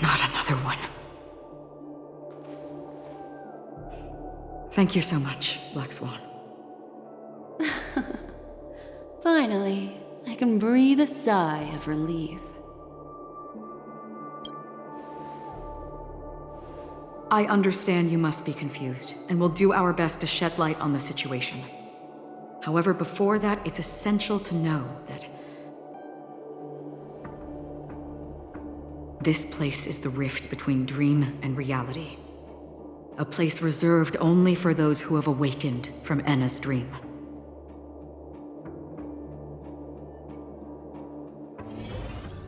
Not another one. Thank you so much, Black Swan. Finally, I can breathe a sigh of relief. I understand you must be confused, and will do our best to shed light on the situation. However, before that, it's essential to know that this place is the rift between dream and reality. A place reserved only for those who have awakened from Enna's dream.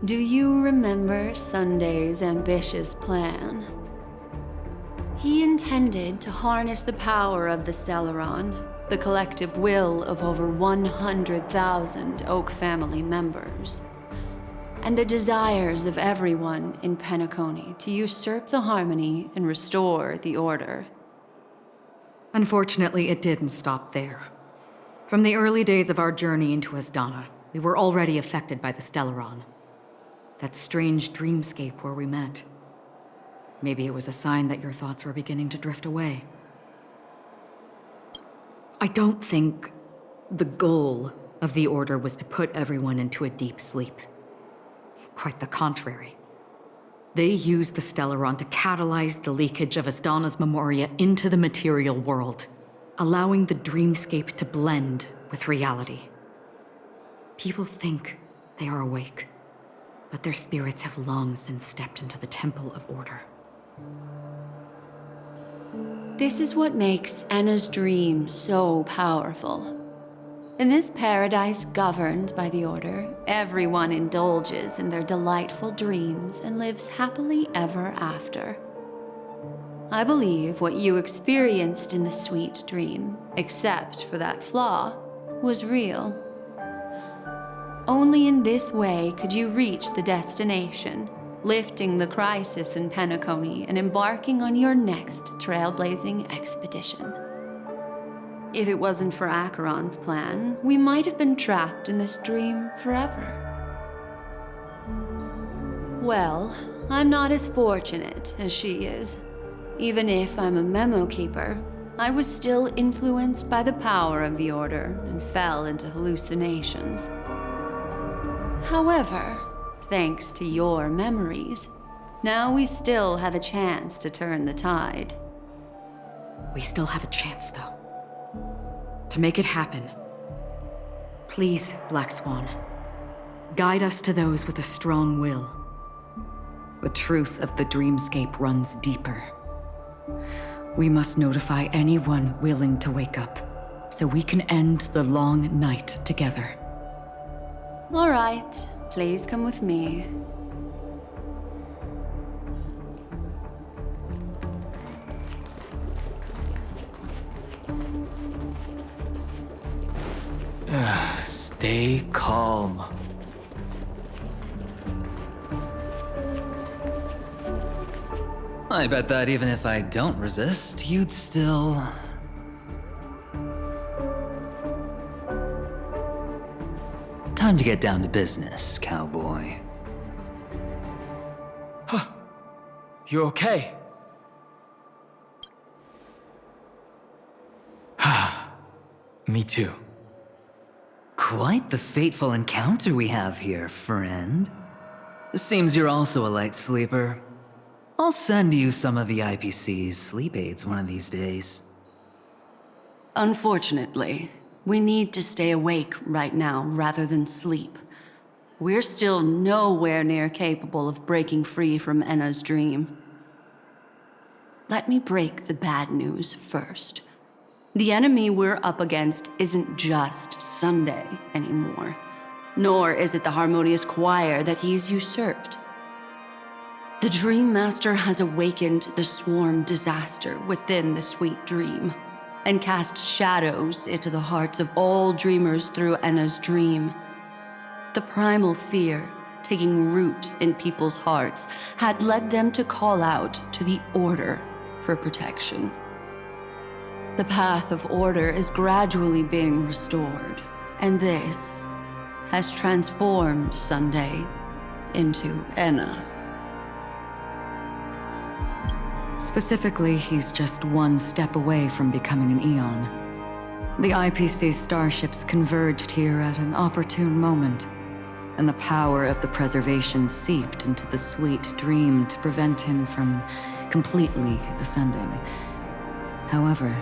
Do you remember Sunday's ambitious plan? He intended to harness the power of the Stellaron, the collective will of over 100,000 Oak family members, and the desires of everyone in Penacony to usurp the harmony and restore the order. Unfortunately, it didn't stop there. From the early days of our journey into Asdana, we were already affected by the Stellaron. That strange dreamscape where we met. Maybe it was a sign that your thoughts were beginning to drift away. I don't think the goal of the Order was to put everyone into a deep sleep. Quite the contrary. They used the Stellaron to catalyze the leakage of Asdana's Memoria into the material world, allowing the dreamscape to blend with reality. People think they are awake, but their spirits have long since stepped into the Temple of Order. This is what makes Enna's dream so powerful. In this paradise governed by the Order, everyone indulges in their delightful dreams and lives happily ever after. I believe what you experienced in the sweet dream, except for that flaw, was real. Only in this way could you reach the destination, lifting the crisis in Penacony and embarking on your next trailblazing expedition. If it wasn't for Acheron's plan, we might have been trapped in this dream forever. Well, I'm not as fortunate as she is. Even if I'm a memo keeper, I was still influenced by the power of the Order and fell into hallucinations. However, thanks to your memories, now we still have a chance to turn the tide. We still have a chance, though. To make it happen, please, Black Swan, guide us to those with a strong will. The truth of the dreamscape runs deeper. We must notify anyone willing to wake up, so we can end the long night together. All right, please come with me. Stay calm. I bet that even if I don't resist, you'd still... Time to get down to business, cowboy. Huh. You okay? Me too. Quite the fateful encounter we have here, friend. Seems you're also a light sleeper. I'll send you some of the IPC's sleep aids one of these days. Unfortunately, we need to stay awake right now rather than sleep. We're still nowhere near capable of breaking free from Enna's dream. Let me break the bad news first. The enemy we're up against isn't just Sunday anymore, nor is it the harmonious choir that he's usurped. The Dream Master has awakened the swarm disaster within the sweet dream, and cast shadows into the hearts of all dreamers through Enna's dream. The primal fear taking root in people's hearts had led them to call out to the Order for protection. The path of order is gradually being restored, and this has transformed Sunday into Enna. Specifically, he's just one step away from becoming an Eon. The IPC starships converged here at an opportune moment, and the power of the preservation seeped into the sweet dream to prevent him from completely ascending. However,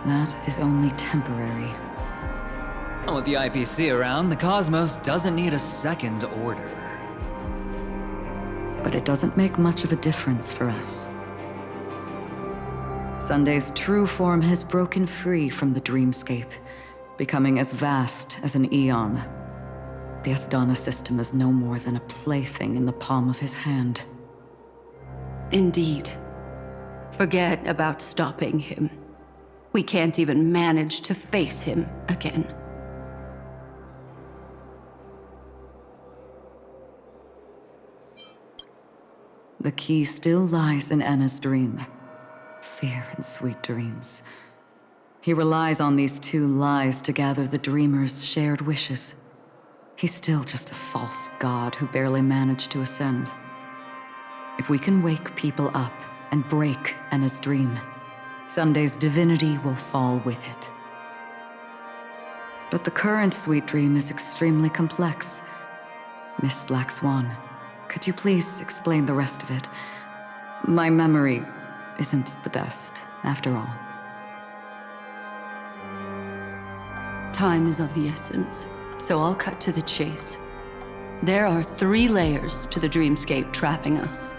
that is only temporary. With the IPC around, the cosmos doesn't need a second order. But it doesn't make much of a difference for us. Sunday's true form has broken free from the dreamscape, becoming as vast as an Eon. The Asdana system is no more than a plaything in the palm of his hand. Indeed. Forget about stopping him. We can't even manage to face him again. The key still lies in Anna's dream. Fear and sweet dreams. He relies on these two lies to gather the dreamer's shared wishes. He's still just a false god who barely managed to ascend. If we can wake people up and break Anna's dream, Sunday's divinity will fall with it. But the current sweet dream is extremely complex. Miss Black Swan, could you please explain the rest of it? My memory isn't the best, after all. Time is of the essence, so I'll cut to the chase. There are 3 layers to the dreamscape trapping us.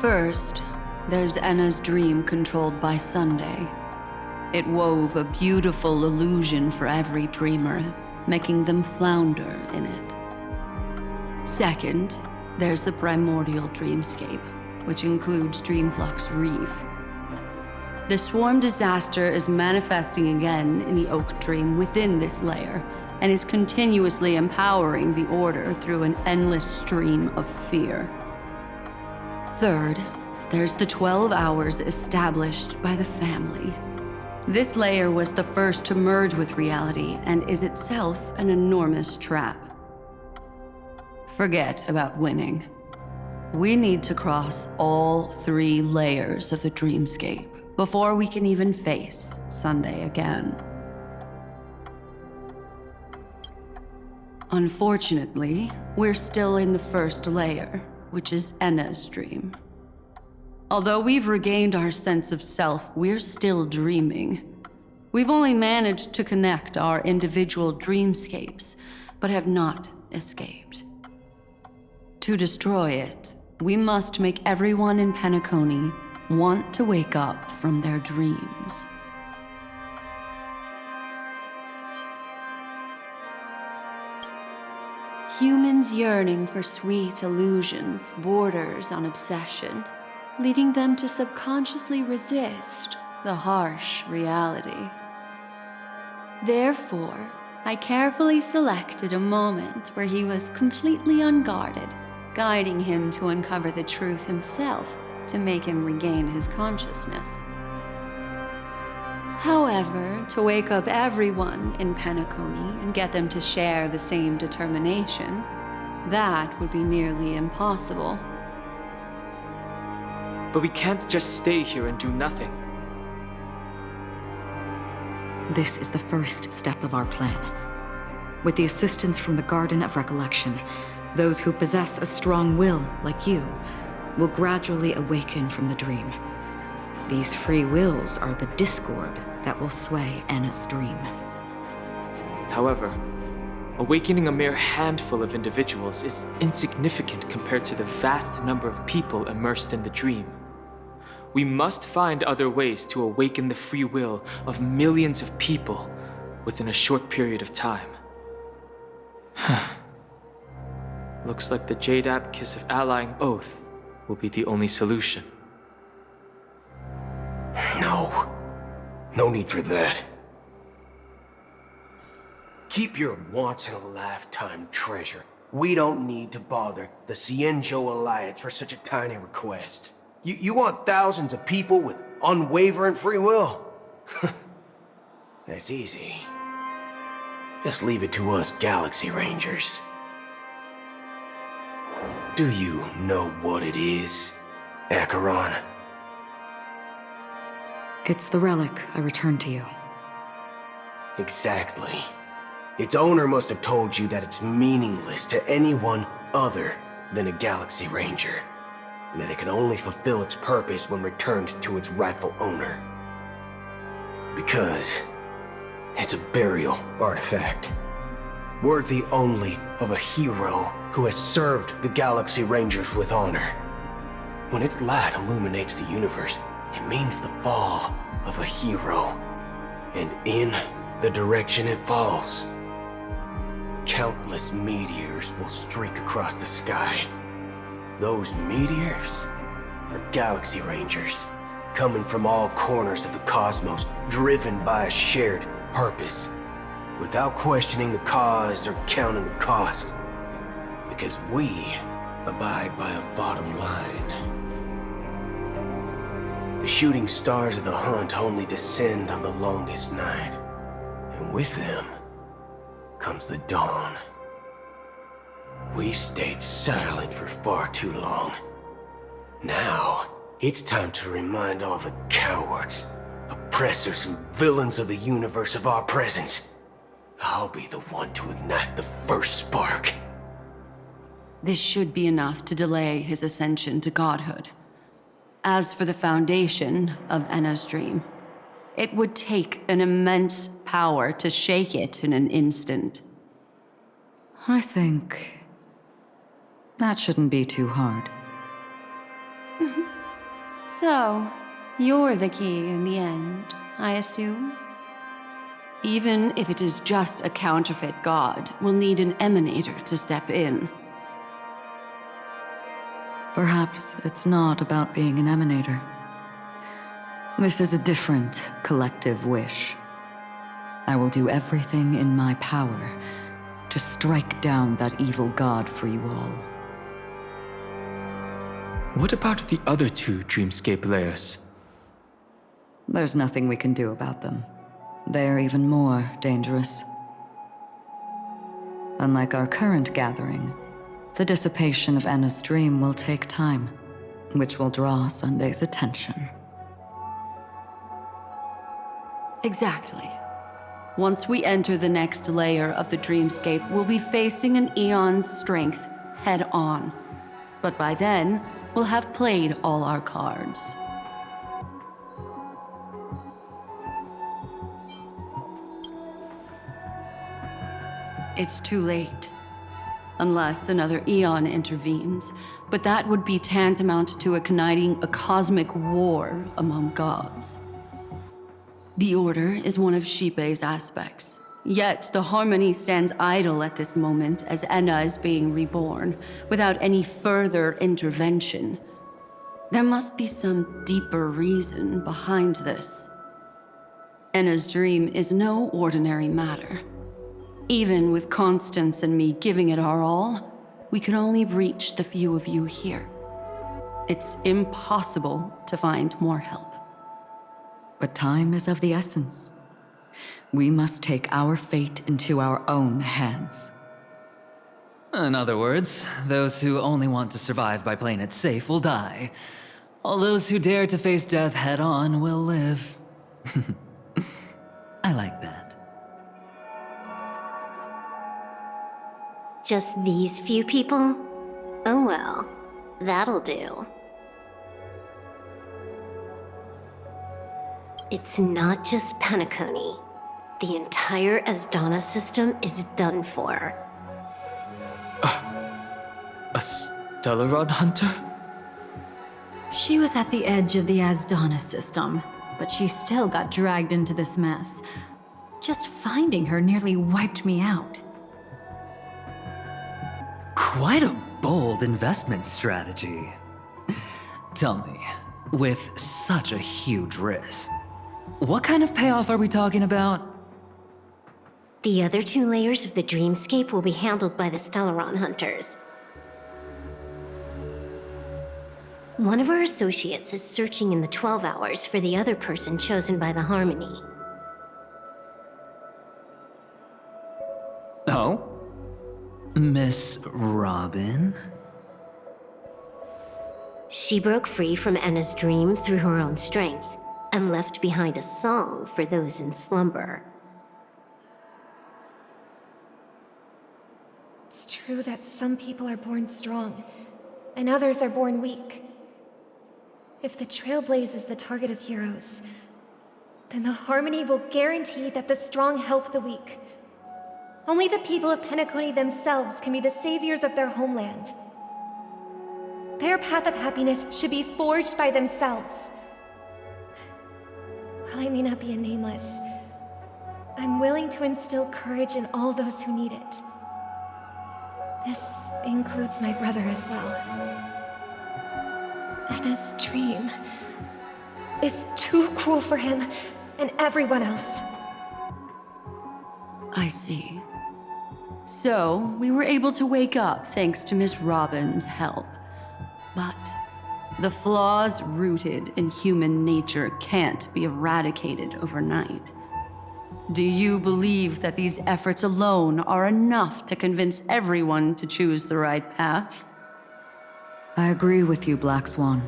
First, there's Anna's dream controlled by Sunday. It wove a beautiful illusion for every dreamer, making them flounder in it. Second, there's the primordial dreamscape, which includes Dreamflux Reef. The swarm disaster is manifesting again in the Oak Dream within this layer, and is continuously empowering the Order through an endless stream of fear. Third, there's the 12 hours established by the family. This layer was the first to merge with reality and is itself an enormous trap. Forget about winning. We need to cross all 3 layers of the dreamscape before we can even face Sunday again. Unfortunately, we're still in the first layer, which is Enna's dream. Although we've regained our sense of self, we're still dreaming. We've only managed to connect our individual dreamscapes, but have not escaped. To destroy it, we must make everyone in Penacony want to wake up from their dreams. Humans yearning for sweet illusions borders on obsession, leading them to subconsciously resist the harsh reality. Therefore, I carefully selected a moment where he was completely unguarded, guiding him to uncover the truth himself to make him regain his consciousness. However, to wake up everyone in Penacony and get them to share the same determination, that would be nearly impossible. But we can't just stay here and do nothing. This is the first step of our plan. With the assistance from the Garden of Recollection, those who possess a strong will, like you, will gradually awaken from the dream. These free wills are the discord that will sway Anna's dream. However, awakening a mere handful of individuals is insignificant compared to the vast number of people immersed in the dream. We must find other ways to awaken the free will of millions of people within a short period of time. Looks like the Jadab Kiss of Allying Oath will be the only solution. No need for that. Keep your once-in-a-lifetime treasure. We don't need to bother the Cienjo Alliance for such a tiny request. You want thousands of people with unwavering free will? That's easy. Just leave it to us Galaxy Rangers. Do you know what it is? Acheron. It's the relic I returned to you. Exactly. Its owner must have told you that it's meaningless to anyone other than a Galaxy Ranger, and that it can only fulfill its purpose when returned to its rightful owner. Because it's a burial artifact, worthy only of a hero who has served the Galaxy Rangers with honor. When its light illuminates the universe, it means the fall of a hero, and in the direction it falls, countless meteors will streak across the sky. Those meteors are Galaxy Rangers, coming from all corners of the cosmos, driven by a shared purpose, without questioning the cause or counting the cost, because we abide by a bottom line. The shooting stars of the hunt only descend on the longest night, and with them comes the dawn. We've stayed silent for far too long. Now, it's time to remind all the cowards, oppressors, and villains of the universe of our presence. I'll be the one to ignite the first spark. This should be enough to delay his ascension to godhood. As for the foundation of Enna's dream, it would take an immense power to shake it in an instant. I think that shouldn't be too hard. So, you're the key in the end, I assume? Even if it is just a counterfeit god, we'll need an emanator to step in. Perhaps it's not about being an emanator. This is a different collective wish. I will do everything in my power to strike down that evil god for you all. What about the other two Dreamscape layers? There's nothing we can do about them. They're even more dangerous. Unlike our current gathering, the dissipation of Enna's dream will take time, which will draw Sunday's attention. Exactly. Once we enter the next layer of the dreamscape, we'll be facing an eon's strength head on. But by then, we'll have played all our cards. It's too late. Unless another eon intervenes, but that would be tantamount to igniting a cosmic war among gods. The Order is one of Xipe's aspects. Yet the Harmony stands idle at this moment as Enna is being reborn, without any further intervention. There must be some deeper reason behind this. Enna's dream is no ordinary matter. Even with Constance and me giving it our all, we could only reach the few of you here. It's impossible to find more help. But time is of the essence. We must take our fate into our own hands. In other words, those who only want to survive by playing it safe will die. All those who dare to face death head on will live. I like that. Just these few people? Oh well, that'll do. It's not just Penacony. The entire Asdana system is done for. A Stellaron hunter? She was at the edge of the Asdana system, but she still got dragged into this mess. Just finding her nearly wiped me out. Quite a bold investment strategy. Tell me, with such a huge risk, what kind of payoff are we talking about? The other two layers of the dreamscape will be handled by the Stellaron hunters. One of our associates is searching in the 12 hours for the other person chosen by the Harmony. Oh? Miss Robin? She broke free from Enna's dream through her own strength and left behind a song for those in slumber. It's true that some people are born strong, and others are born weak. If the Trailblaze is the target of heroes, then the Harmony will guarantee that the strong help the weak. Only the people of Penacony themselves can be the saviors of their homeland. Their path of happiness should be forged by themselves. While I may not be a nameless, I'm willing to instill courage in all those who need it. This includes my brother as well. Enna's dream is too cruel for him and everyone else. I see. So, we were able to wake up thanks to Miss Robin's help. But the flaws rooted in human nature can't be eradicated overnight. Do you believe that these efforts alone are enough to convince everyone to choose the right path? I agree with you, Black Swan.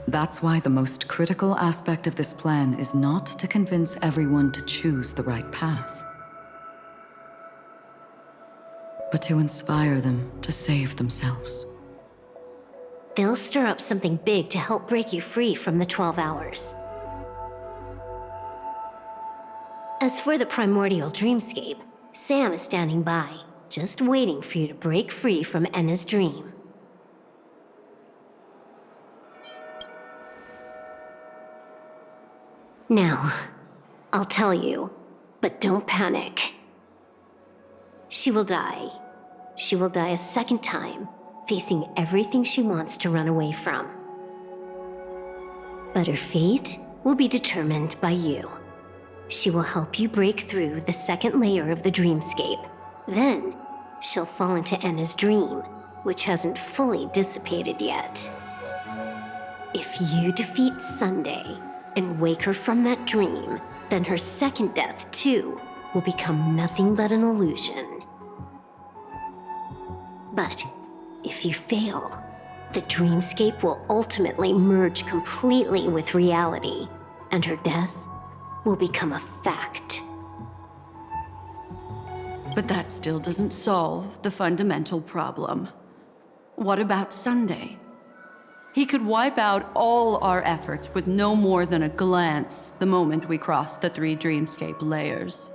That's why the most critical aspect of this plan is not to convince everyone to choose the right path, but to inspire them to save themselves. They'll stir up something big to help break you free from the 12 hours. As for the primordial dreamscape, Sam is standing by, just waiting for you to break free from Enna's dream. Now, I'll tell you, but don't panic. She will die. She will die a second time, facing everything she wants to run away from. But her fate will be determined by you. She will help you break through the second layer of the dreamscape. Then, she'll fall into Enna's dream, which hasn't fully dissipated yet. If you defeat Sunday and wake her from that dream, then her second death, too, will become nothing but an illusion. But if you fail, the dreamscape will ultimately merge completely with reality, and her death will become a fact. But that still doesn't solve the fundamental problem. What about Sunday? He could wipe out all our efforts with no more than a glance the moment we cross the 3 dreamscape layers.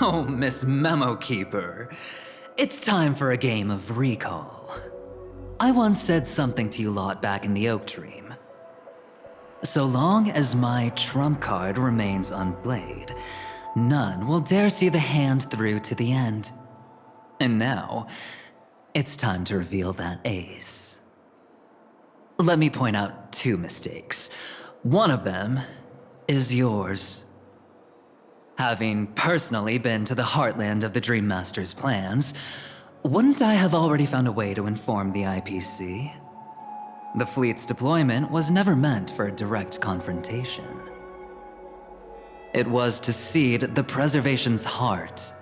Oh, Miss Memo Keeper. It's time for a game of recall. I once said something to you lot back in the Oak Dream. So long as my trump card remains unplayed, none will dare see the hand through to the end. And now, it's time to reveal that ace. Let me point out 2 mistakes. One of them is yours. Having personally been to the heartland of the Dream Master's plans, wouldn't I have already found a way to inform the IPC? The fleet's deployment was never meant for a direct confrontation. It was to seed the Preservation's heart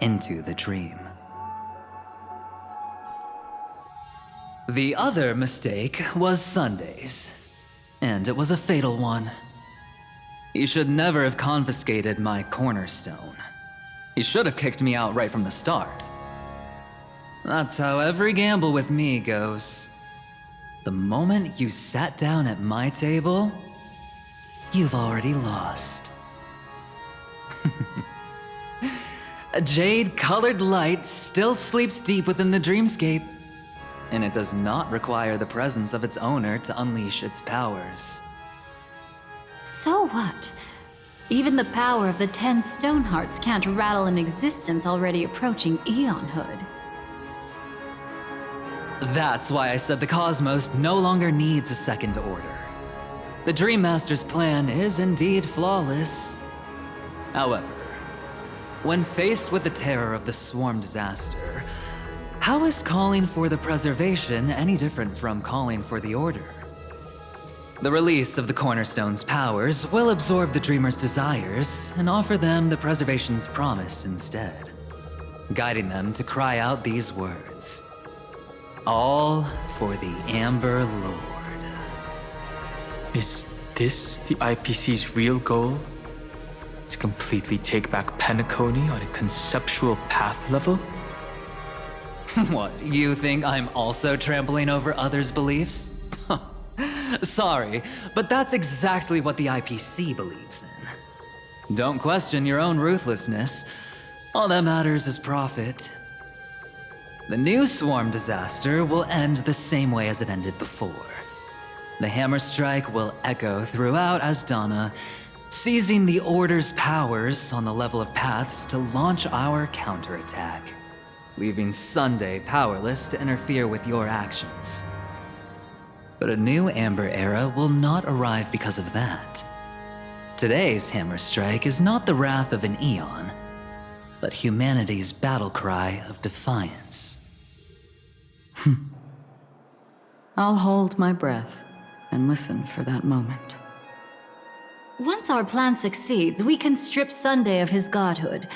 into the dream. The other mistake was Sunday's, and it was a fatal one. He should never have confiscated my cornerstone. He should have kicked me out right from the start. That's how every gamble with me goes. The moment you sat down at my table, you've already lost. A jade-colored light still sleeps deep within the dreamscape, and it does not require the presence of its owner to unleash its powers. So what? Even the power of the 10 Stonehearts can't rattle an existence already approaching eonhood. That's why I said the cosmos no longer needs a second order. The Dream Master's plan is indeed flawless. However, when faced with the terror of the Swarm disaster, how is calling for the Preservation any different from calling for the Order? The release of the Cornerstone's powers will absorb the Dreamer's desires and offer them the Preservation's promise instead, guiding them to cry out these words. All for the Amber Lord. Is this the IPC's real goal? To completely take back Penacony on a conceptual path level? What, you think I'm also trampling over others' beliefs? Sorry, but that's exactly what the IPC believes in. Don't question your own ruthlessness. All that matters is profit. The new swarm disaster will end the same way as it ended before. The hammer strike will echo throughout Asdana, seizing the Order's powers on the level of paths to launch our counterattack, leaving Sunday powerless to interfere with your actions. But a new Amber Era will not arrive because of that. Today's hammer strike is not the wrath of an eon, but humanity's battle cry of defiance. I'll hold my breath and listen for that moment. Once our plan succeeds, we can strip Sunday of his godhood,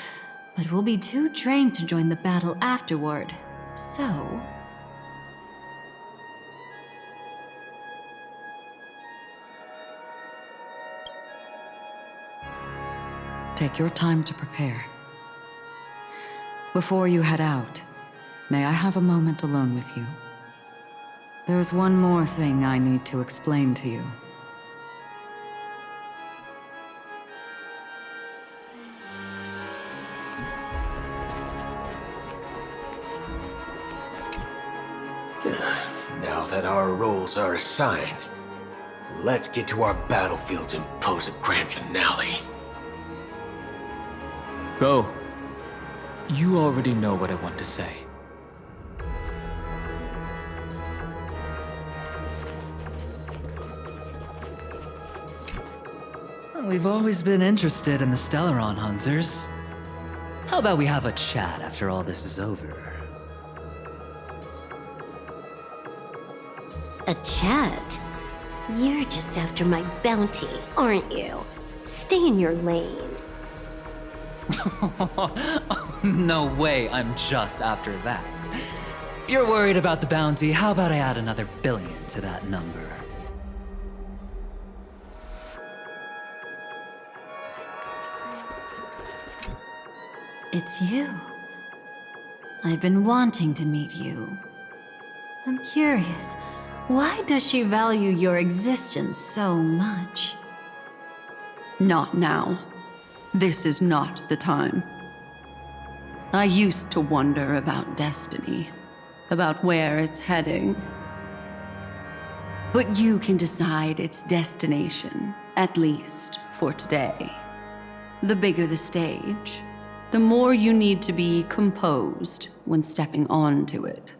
but we'll be too drained to join the battle afterward. So... Take your time to prepare. Before you head out, may I have a moment alone with you? There's one more thing I need to explain to you. Now that our roles are assigned, let's get to our battlefields and pose a grand finale. Go. You already know what I want to say. We've always been interested in the Stellaron Hunters. How about we have a chat after all this is over? A chat? You're just after my bounty, aren't you? Stay in your lane. No way, I'm just after that. If you're worried about the bounty, how about I add another billion to that number? It's you. I've been wanting to meet you. I'm curious, why does she value your existence so much? Not now. This is not the time. I used to wonder about destiny, about where it's heading. But you can decide its destination, at least for today. The bigger the stage, the more you need to be composed when stepping onto it.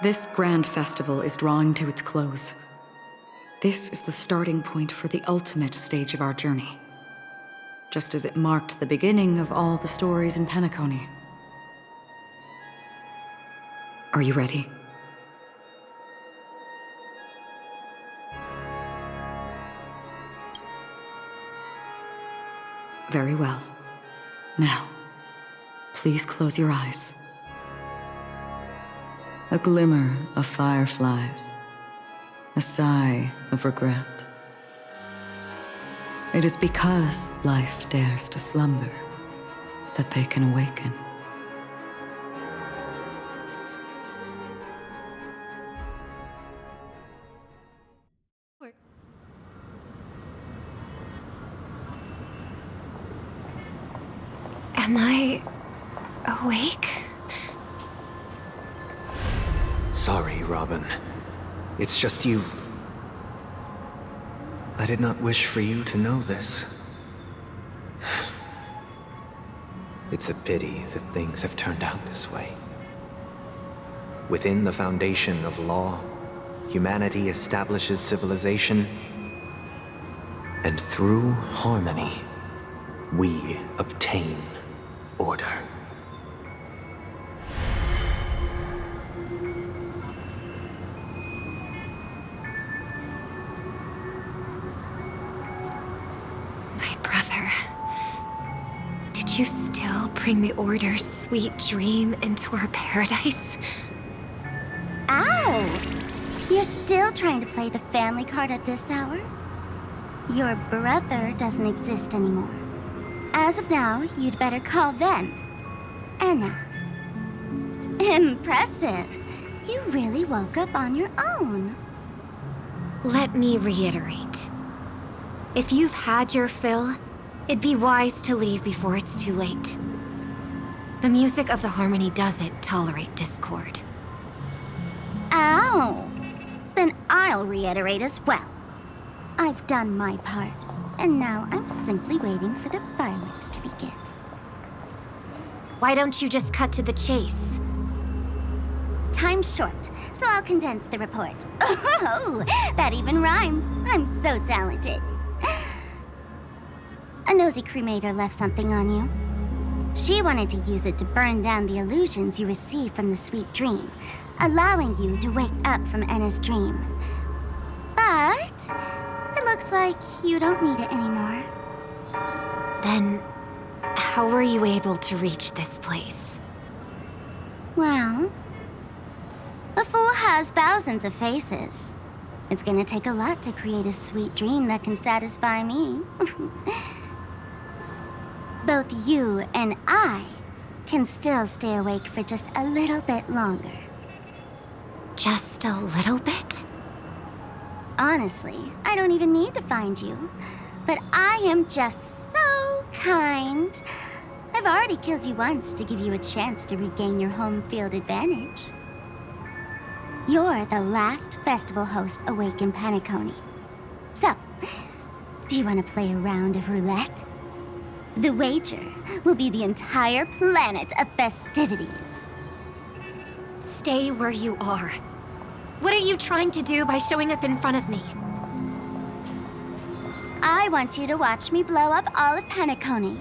This grand festival is drawing to its close. This is the starting point for the ultimate stage of our journey. Just as it marked the beginning of all the stories in Penacony. Are you ready? Very well. Now, please close your eyes. A glimmer of fireflies. A sigh of regret. It is because life dares to slumber that they can awaken. Am I awake? Sorry, Robin. It's just you. I did not wish for you to know this. It's a pity that things have turned out this way. Within the foundation of law, humanity establishes civilization, and through harmony, we obtain order. Won't you still bring the Order's sweet dream into our paradise? Ow! You're still trying to play the family card at this hour? Your brother doesn't exist anymore. As of now, you'd better call them Enna. Impressive. You really woke up on your own. Let me reiterate. If you've had your fill, it'd be wise to leave before it's too late. The music of the Harmony doesn't tolerate discord. Ow! Then I'll reiterate as well. I've done my part, and now I'm simply waiting for the fireworks to begin. Why don't you just cut to the chase? Time's short, so I'll condense the report. Oh, that even rhymed. I'm so talented. A nosy cremator left something on you. She wanted to use it to burn down the illusions you received from the sweet dream, allowing you to wake up from Enna's dream. But it looks like you don't need it anymore. Then, how were you able to reach this place? Well, a fool has thousands of faces. It's gonna take a lot to create a sweet dream that can satisfy me. Both you and I can still stay awake for just a little bit longer. Just a little bit? Honestly, I don't even need to find you. But I am just so kind. I've already killed you once to give you a chance to regain your home field advantage. You're the last festival host awake in Penacony. So, do you want to play a round of roulette? The wager will be the entire planet of festivities. Stay where you are. What are you trying to do by showing up in front of me? I want you to watch me blow up all of Penacony.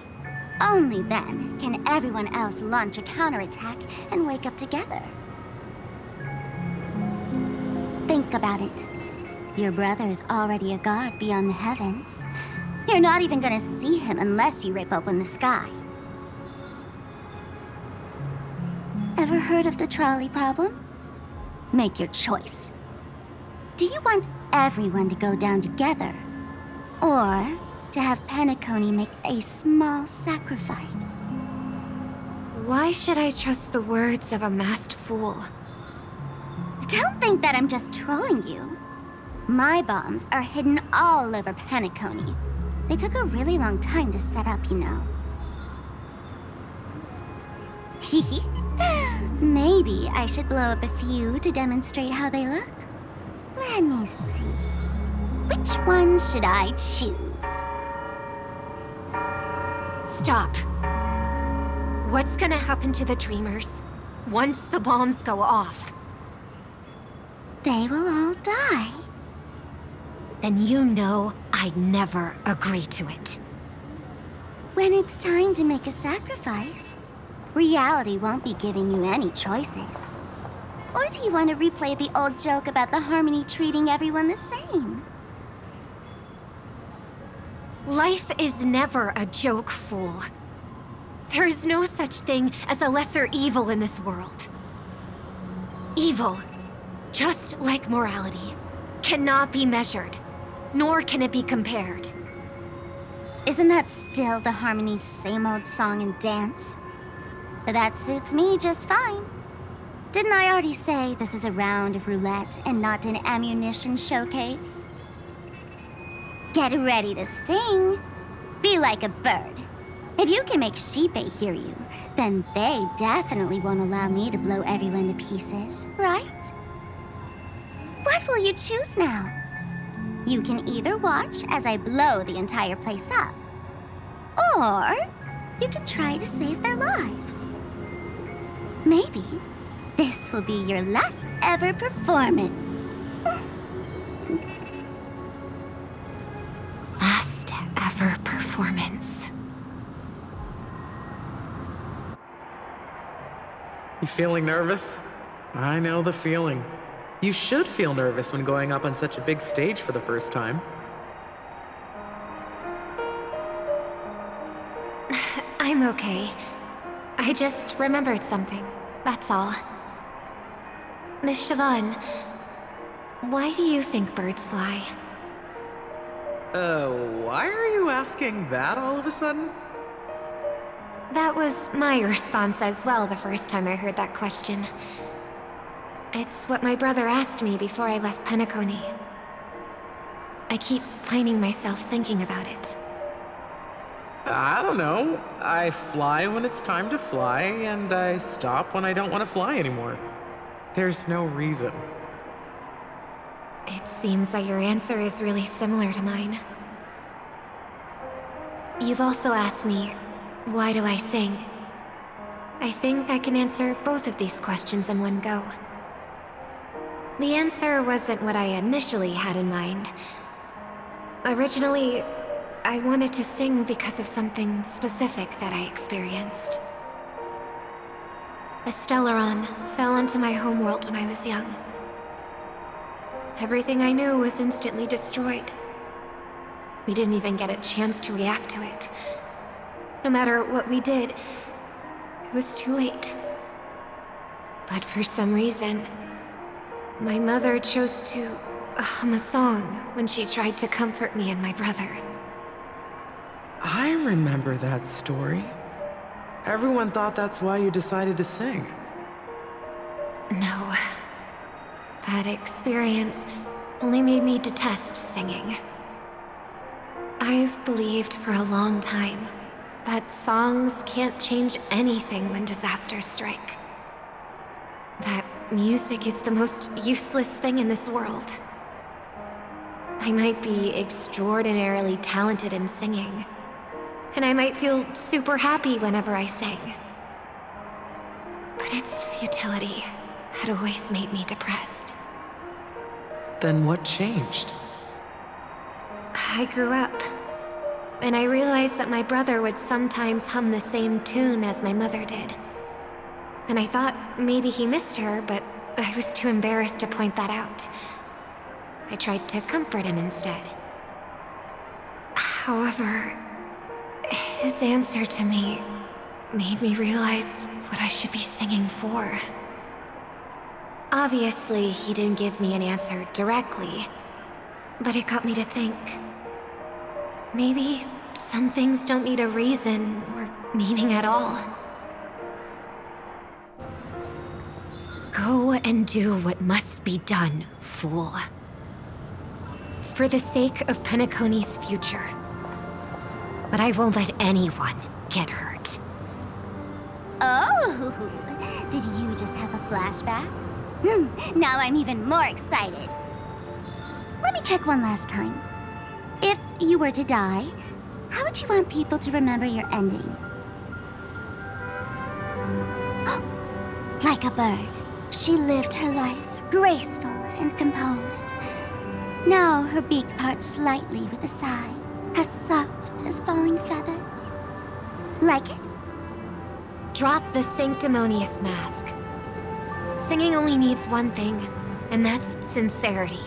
Only then can everyone else launch a counterattack and wake up together. Think about it. Your brother is already a god beyond the heavens. You're not even gonna see him unless you rip open the sky. Ever heard of the trolley problem? Make your choice. Do you want everyone to go down together? Or to have Penacony make a small sacrifice? Why should I trust the words of a masked fool? Don't think that I'm just trolling you. My bombs are hidden all over Penacony. They took a really long time to set up, you know. Maybe I should blow up a few to demonstrate how they look. Let me see. Which one should I choose? Stop. What's gonna happen to the Dreamers once the bombs go off? They will all die. Then you know I'd never agree to it. When it's time to make a sacrifice, reality won't be giving you any choices. Or do you want to replay the old joke about the Harmony treating everyone the same? Life is never a joke, fool. There is no such thing as a lesser evil in this world. Evil, just like morality, cannot be measured, nor can it be compared. Isn't that still the Harmony's same old song and dance? But that suits me just fine. Didn't I already say this is a round of roulette and not an ammunition showcase? Get ready to sing. Be like a bird. If you can make Xipe hear you, then they definitely won't allow me to blow everyone to pieces, right? What will you choose now? You can either watch as I blow the entire place up, or you can try to save their lives. Maybe this will be your last ever performance. Last ever performance. You feeling nervous? I know the feeling. You should feel nervous when going up on such a big stage for the first time. I I'm okay. I just remembered something, that's all. Miss Siobhan, why do you think birds fly? Why are you asking that all of a sudden? That was my response as well the first time I heard that question. It's what my brother asked me before I left Penacony. I keep finding myself thinking about it. I don't know. I fly when it's time to fly, and I stop when I don't want to fly anymore. There's no reason. It seems that your answer is really similar to mine. You've also asked me, why do I sing? I think I can answer both of these questions in one go. The answer wasn't what I initially had in mind. Originally, I wanted to sing because of something specific that I experienced. A Stellaron fell into my homeworld when I was young. Everything I knew was instantly destroyed. We didn't even get a chance to react to it. No matter what we did, it was too late. But for some reason, my mother chose to hum a song when she tried to comfort me and my brother. I remember that story. Everyone thought that's why you decided to sing. No. That experience only made me detest singing. I've believed for a long time that songs can't change anything when disasters strike. That music is the most useless thing in this world. I might be extraordinarily talented in singing, and I might feel super happy whenever I sing. But its futility had always made me depressed. Then what changed? I grew up, and I realized that my brother would sometimes hum the same tune as my mother did. And I thought maybe he missed her, but I was too embarrassed to point that out. I tried to comfort him instead. However, his answer to me made me realize what I should be singing for. Obviously, he didn't give me an answer directly, but it got me to think. Maybe some things don't need a reason or meaning at all. Go and do what must be done, fool. It's for the sake of Penacony's future. But I won't let anyone get hurt. Oh, did you just have a flashback? Now I'm even more excited. Let me check one last time. If you were to die, how would you want people to remember your ending? Like a bird, she lived her life, graceful and composed. Now her beak parts slightly with a sigh, as soft as falling feathers. Like it? Drop the sanctimonious mask. Singing only needs one thing, and that's sincerity.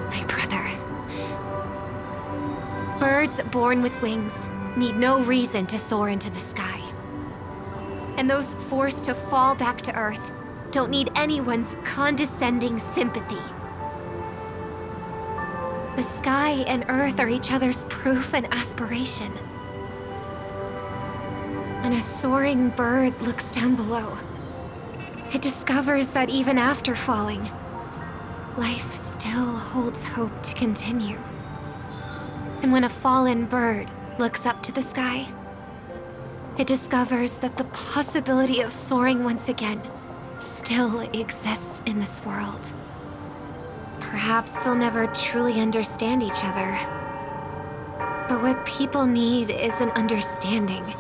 My brother. Birds born with wings need no reason to soar into the sky. And those forced to fall back to Earth don't need anyone's condescending sympathy. The sky and Earth are each other's proof and aspiration. When a soaring bird looks down below, it discovers that even after falling, life still holds hope to continue. And when a fallen bird looks up to the sky, it discovers that the possibility of soaring once again still exists in this world. Perhaps they'll never truly understand each other. But what people need is an understanding.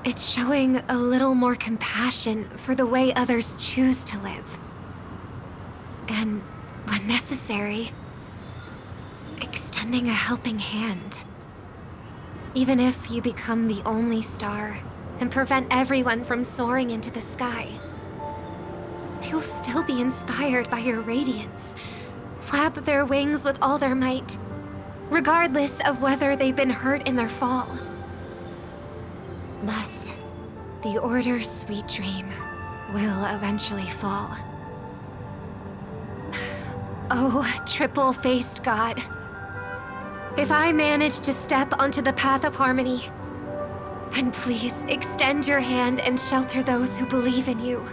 It's showing a little more compassion for the way others choose to live. And, when necessary, extending a helping hand. Even if you become the only star and prevent everyone from soaring into the sky, they will still be inspired by your radiance, flap their wings with all their might, regardless of whether they've been hurt in their fall. Thus, the Order's sweet dream will eventually fall. Oh, triple-faced god. If I manage to step onto the path of harmony, then please extend your hand and shelter those who believe in you.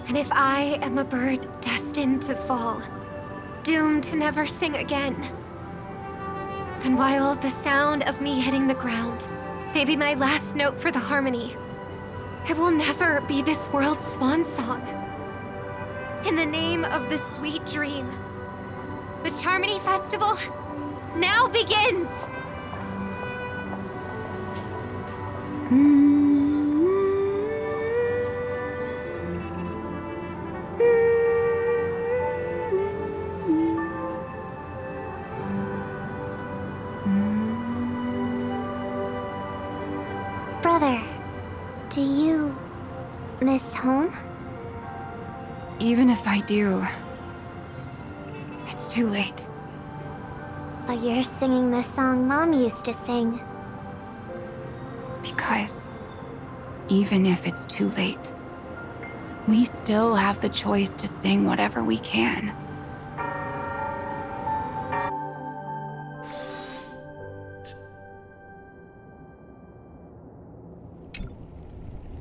And if I am a bird destined to fall, doomed to never sing again, then while the sound of me hitting the ground may be my last note for the harmony, it will never be this world's swan song. In the name of the sweet dream, the Charmony Festival now begins! Brother, do you miss home? Even if I do, it's too late. But you're singing the song Mom used to sing. Because even if it's too late, we still have the choice to sing whatever we can.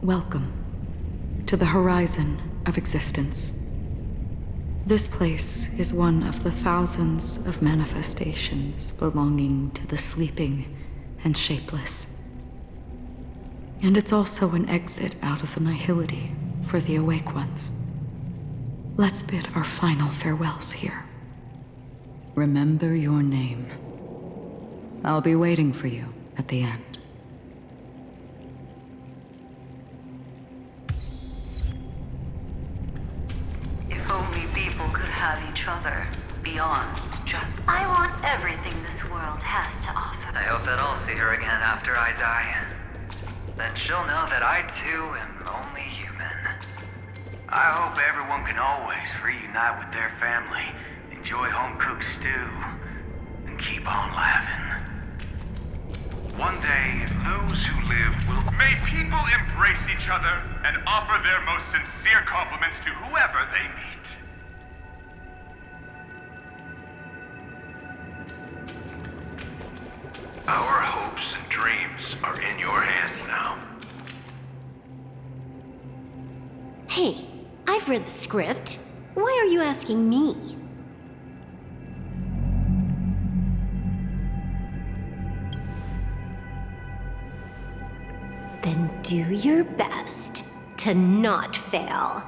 Welcome to the horizon of existence. This place is one of the thousands of manifestations belonging to the sleeping and shapeless. And it's also an exit out of the nihility for the awake ones. Let's bid our final farewells here. Remember your name. I'll be waiting for you at the end. If only people could have each other beyond just... I want everything this world has to offer. I hope that I'll see her again after I die. Then she'll know that I too am only human. I hope everyone can always reunite with their family, enjoy home-cooked stew, and keep on laughing. One day, those who live will... May people embrace each other and offer their most sincere compliments to whoever they meet. Our hopes and dreams are in your hands now. Hey, I've read the script. Why are you asking me? Then do your best to not fail.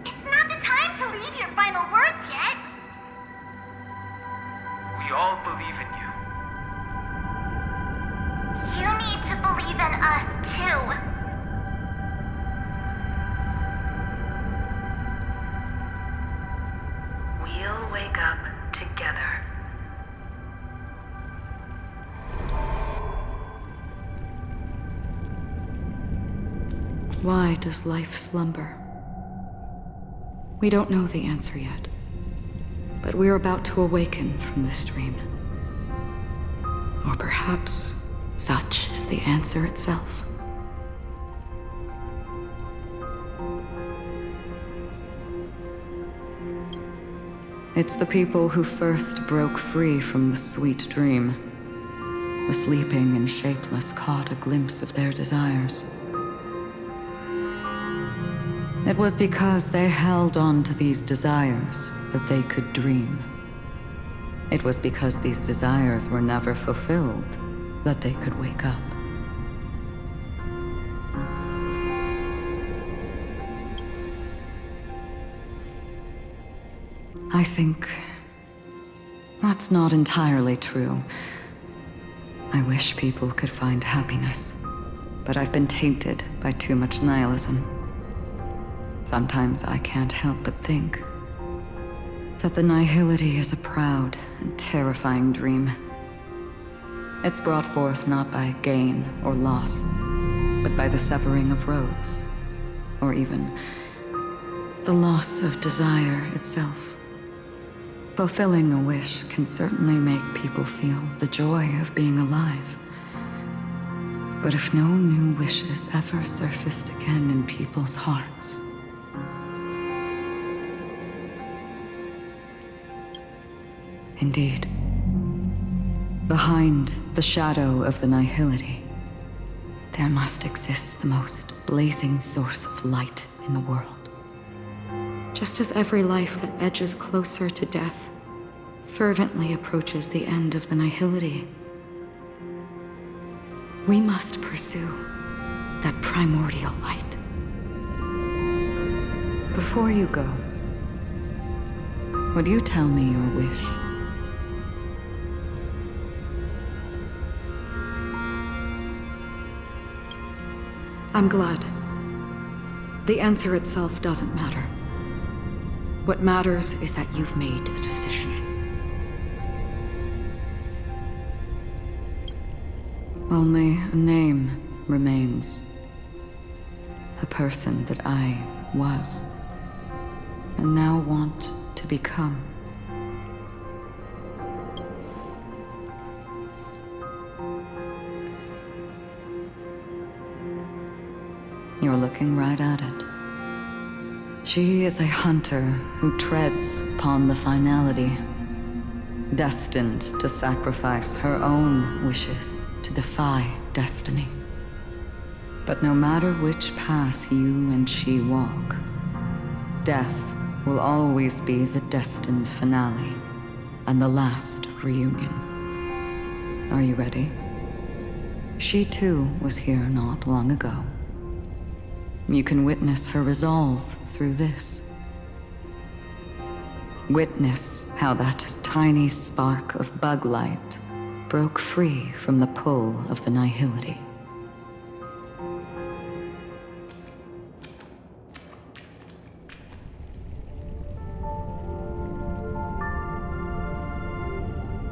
It's not the time to leave your final words yet. We all believe in you. You need to believe in us, too. We'll wake up together. Why does life slumber? We don't know the answer yet, but we're about to awaken from this dream. Or perhaps such is the answer itself. It's the people who first broke free from the sweet dream. The sleeping and shapeless caught a glimpse of their desires. It was because they held on to these desires that they could dream. It was because these desires were never fulfilled that they could wake up. I think that's not entirely true. I wish people could find happiness, but I've been tainted by too much nihilism. Sometimes I can't help but think, that the Nihility is a proud and terrifying dream. It's brought forth not by gain or loss, but by the severing of roads, or even the loss of desire itself. Fulfilling a wish can certainly make people feel the joy of being alive. But if no new wishes ever surfaced again in people's hearts, indeed, behind the shadow of the Nihility, there must exist the most blazing source of light in the world. Just as every life that edges closer to death fervently approaches the end of the Nihility, we must pursue that primordial light. Before you go, would you tell me your wish? I'm glad. The answer itself doesn't matter. What matters is that you've made a decision. Only a name remains. A person that I was, and now want to become. You're looking right at it. She is a hunter who treads upon the finality, destined to sacrifice her own wishes to defy destiny. But no matter which path you and she walk, death will always be the destined finale and the last reunion. Are you ready? She too was here not long ago. You can witness her resolve through this. Witness how that tiny spark of bug light broke free from the pull of the Nihility.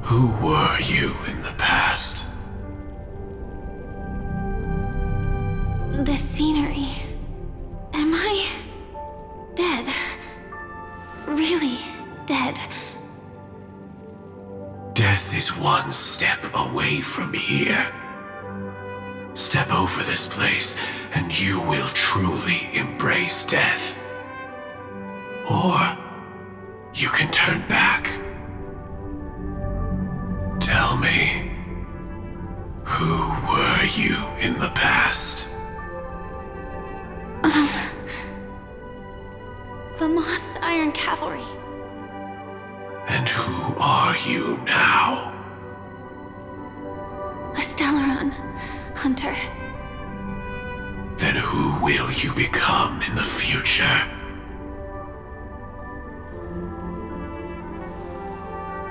Who were you in the past? The scenery. Am I dead? Really dead? Death is one step away from here. Step over this place, and you will truly embrace death. Or you can turn back. Tell me, who were you in the past? The Moth's Iron Cavalry. And who are you now? A Stellaron hunter. Then who will you become in the future?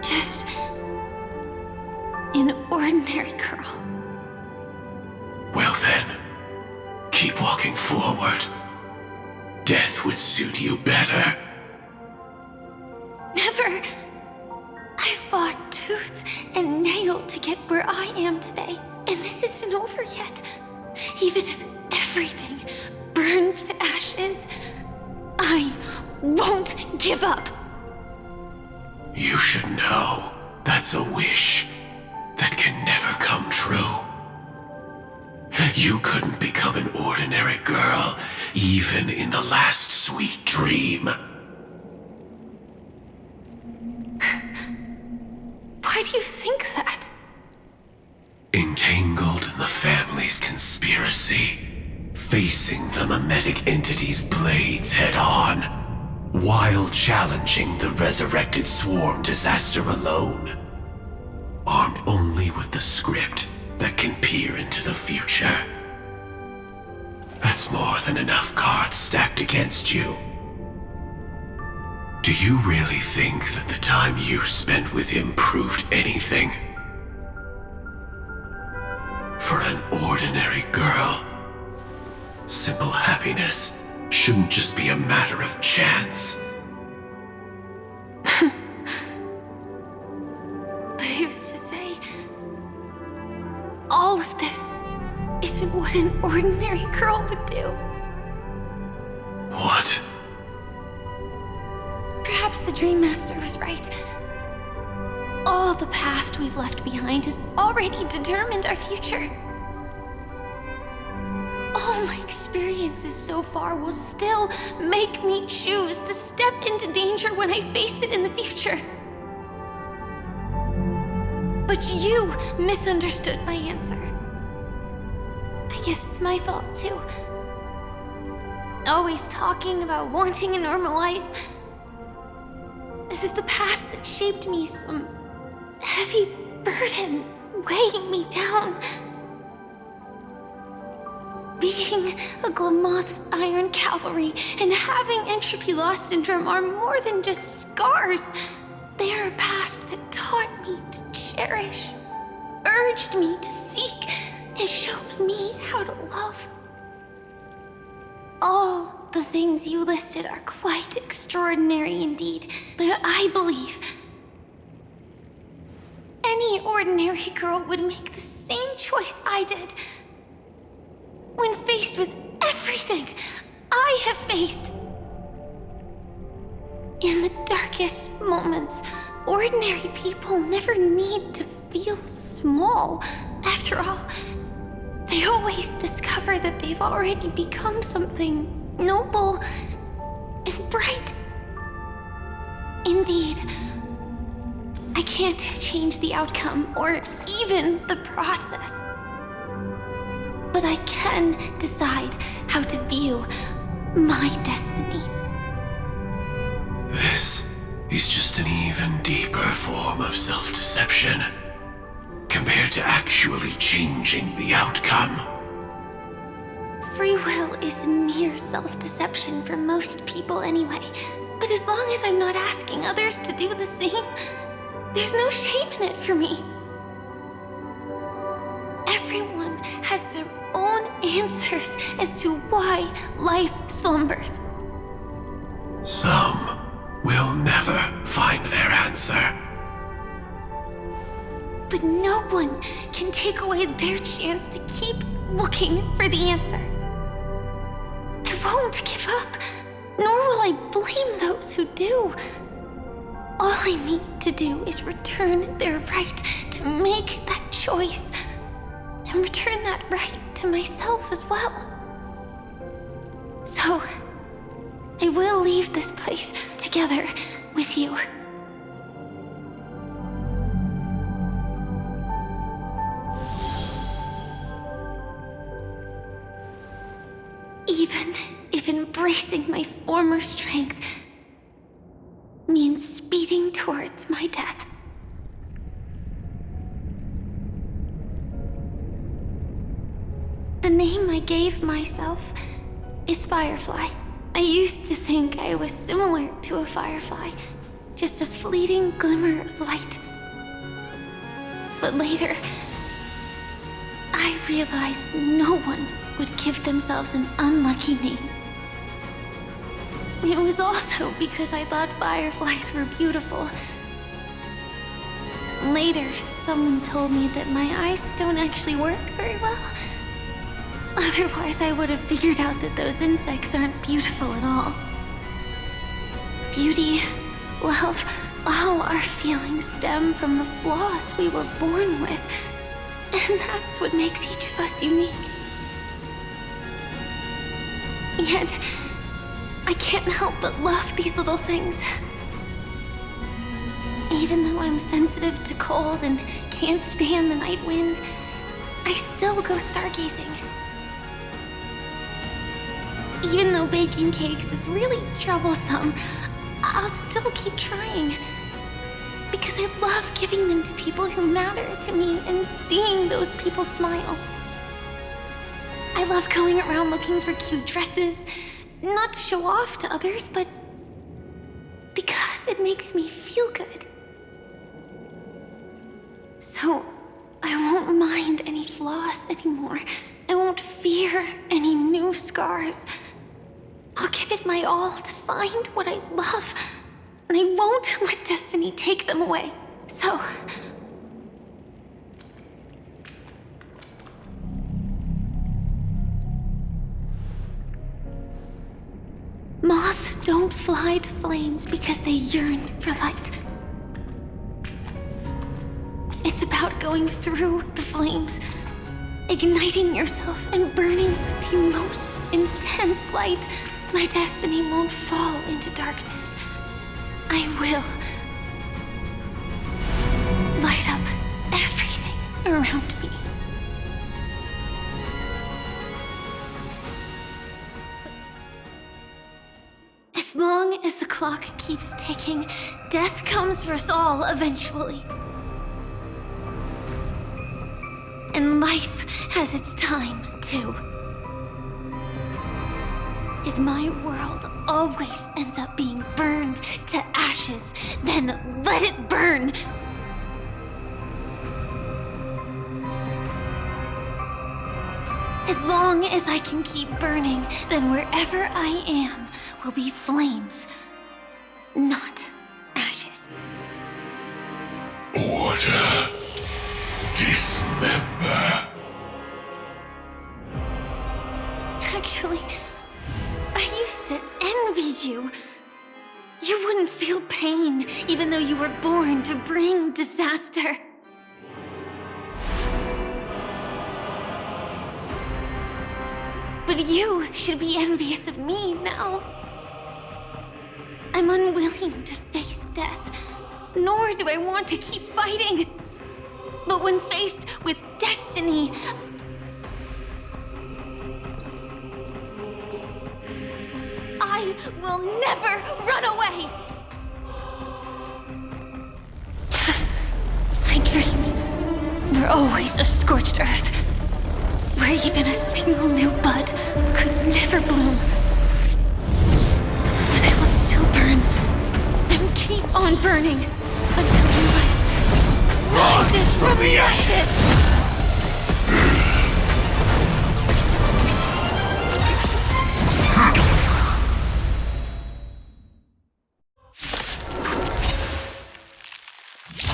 Just an ordinary girl. Well then, keep walking forward. Death would suit you better. Never. I fought tooth and nail to get where I am today, and this isn't over yet. Even if everything burns to ashes, I won't give up. You should know that's a wish that can never come true. You couldn't become an ordinary girl, even in the last sweet dream. Why do you think that? Entangled in the family's conspiracy, facing the mimetic entity's blades head-on, while challenging the resurrected swarm disaster alone, armed only with the script that can peer into the future. That's more than enough cards stacked against you. Do you really think that the time you spent with him proved anything? For an ordinary girl, simple happiness shouldn't just be a matter of chance. this isn't what an ordinary girl would do. What? Perhaps the Dream Master was right. All the past we've left behind has already determined our future. All my experiences so far will still make me choose to step into danger when I face it in the future. But you misunderstood my answer. I guess it's my fault too. Always talking about wanting a normal life. As if the past that shaped me is some heavy burden weighing me down. Being a Glamoth's Iron Cavalry and having entropy loss syndrome are more than just scars. They are a past that taught me to cherish, urged me to seek, and showed me how to love. All the things you listed are quite extraordinary indeed, but I believe any ordinary girl would make the same choice I did. When faced with everything I have faced. In the darkest moments, ordinary people never need to feel small. After all, they always discover that they've already become something noble and bright. Indeed, I can't change the outcome or even the process. But I can decide how to view my destiny. This is just an even deeper form of self-deception compared to actually changing the outcome. Free will is mere self-deception for most people anyway. But as long as I'm not asking others to do the same, there's no shame in it for me. Everyone has their own answers as to why life slumbers. Some will never find their answer. But no one can take away their chance to keep looking for the answer. I won't give up, nor will I blame those who do. All I need to do is return their right to make that choice, and return that right to myself as well. So, I will leave this place together with you. Even if embracing my former strength means speeding towards my death. The name I gave myself is Firefly. I used to think I was similar to a firefly, just a fleeting glimmer of light. But later, I realized no one would give themselves an unlucky name. It was also because I thought fireflies were beautiful. Later, someone told me that my eyes don't actually work very well. Otherwise, I would have figured out that those insects aren't beautiful at all. Beauty, love, all our feelings stem from the flaws we were born with. And that's what makes each of us unique. Yet, I can't help but love these little things. Even though I'm sensitive to cold and can't stand the night wind, I still go stargazing. Even though baking cakes is really troublesome, I'll still keep trying. Because I love giving them to people who matter to me and seeing those people smile. I love going around looking for cute dresses, not to show off to others, but because it makes me feel good. So, I won't mind any flaws anymore. I won't fear any new scars. I'll give it my all to find what I love, and I won't let destiny take them away. So, don't fly to flames because they yearn for light. It's about going through the flames, igniting yourself and burning with the most intense light. My destiny won't fall into darkness. I will light up everything around me. As long as the clock keeps ticking, death comes for us all eventually. And life has its time, too. If my world always ends up being burned to ashes, then let it burn! As long as I can keep burning, then wherever I am will be flames, not ashes. Order. Dismember. Actually, I used to envy you. You wouldn't feel pain, even though you were born to bring disaster. But you should be envious of me now. I'm unwilling to face death, nor do I want to keep fighting. But when faced with destiny, I will never run away! My dreams were always of scorched earth, where even a single new bud could never bloom. But I will still burn, and keep on burning, until the light rises from the ashes!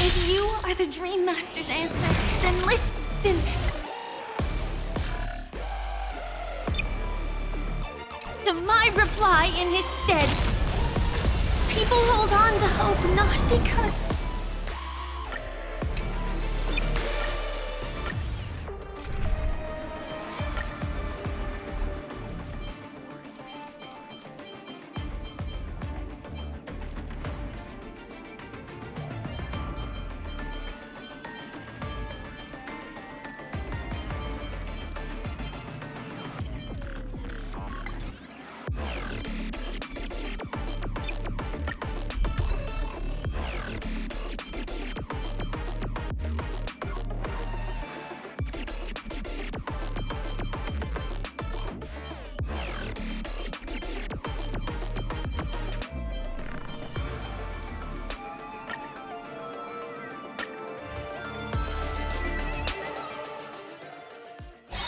If you are the Dream Master's answer, then listen to my reply in his stead. People hold on to hope not because...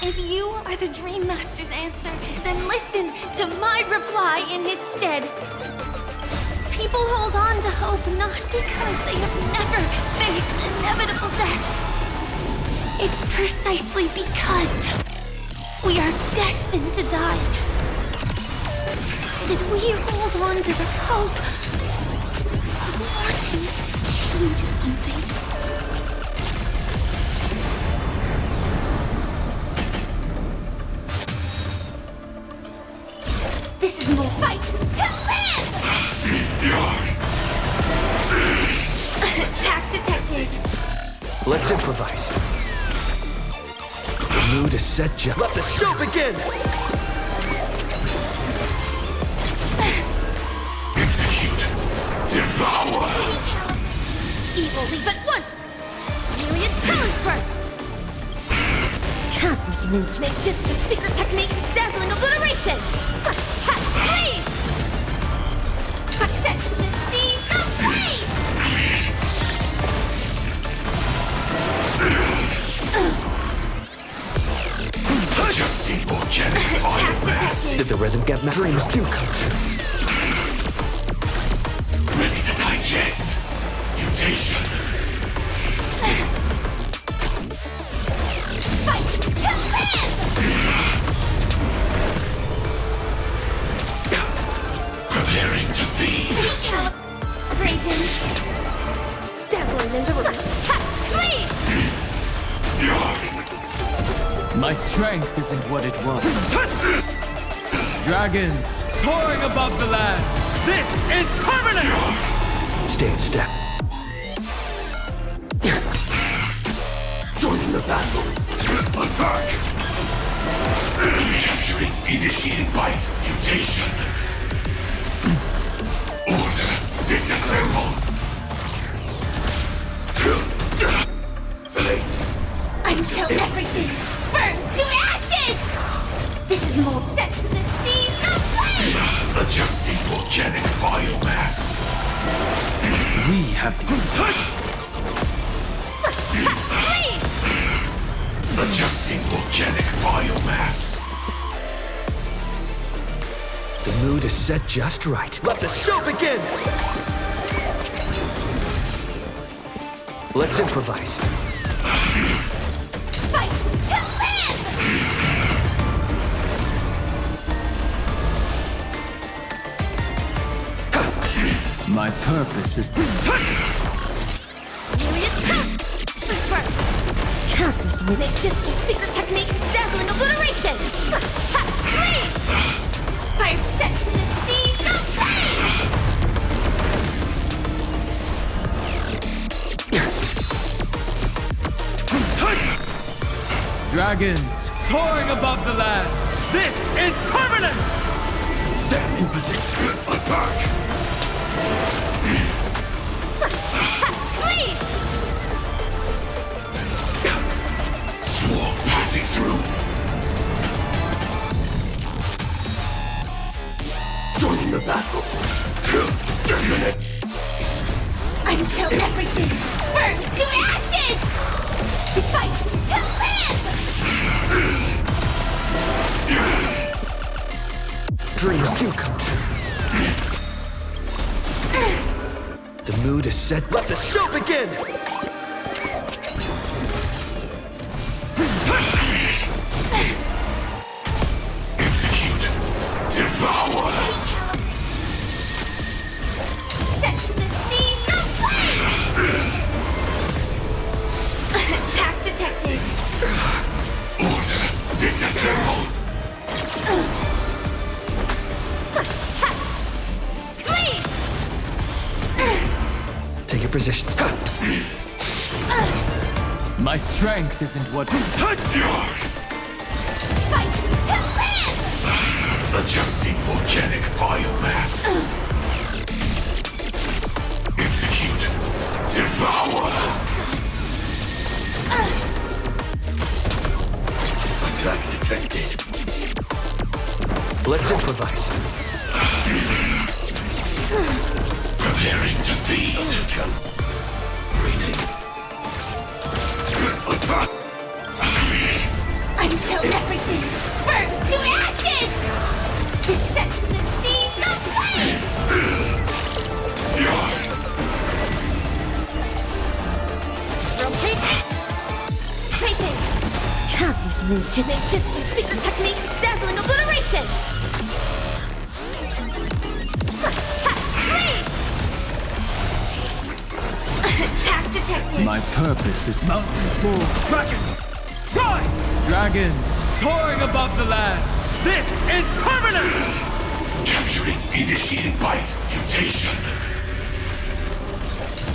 If you are the Dream Master's answer, then listen to my reply in his stead. People hold on to hope not because they have never faced inevitable death. It's precisely because we are destined to die that we hold on to the hope of wanting to change something. This is more fight to live! Attack detected. Let's improvise. The mood is set, Jeff. Let the show begin! Execute. Devour. Evil leave at once! Myriad talent birth! Cosmic ninjutsu secret technique, dazzling obliteration! Please! Set to the seas of flame! Adjusting organic biomass. Did the rhythm get my dreams do come true? Ready to digest. Mutation. Fight to live! Preparing to ninja woman. Flee! My strength isn't what it was. Dragons soaring above the lands. This is permanent! Stay in step. Joining the battle. Attack! Capturing initiating bite mutation. Order disassemble. Blade. Until everything burns to ashes! This is more set to the seas of flame! Adjusting organic biomass. We have... Adjusting organic biomass. The mood is set just right. Let the show begin! Let's improvise. Fight to live! My purpose is to... Cosmic with Ninjutsu secret technique, dazzling obliteration! Fire set in the seas of flame! Dragons soaring above the lands. This is permanence! Stand in position. Attack! Swarm passing through. Joining the battle. Detonate. Until everything burns to ashes! Fight to live! Dreams do come true. The mood is set. Let the show begin! Execute. Devour. Set to the seas of flame! Attack detected! Order disassemble. Take your positions. My strength isn't what... Fight to live! Adjusting organic biomass. Execute. Devour. Attack detected. Let's improvise. Preparing to feed. Breathing. Attack. Until everything burns to ashes! This sets in the seas of flame! Rotating! Rating! Cosmic Ninjutsu secret technique, dazzling obliteration! Attack detected! My purpose is mountains fall. Dragons! Rise! Dragons soaring above the lands. This is permanent! Capturing initiating bite mutation.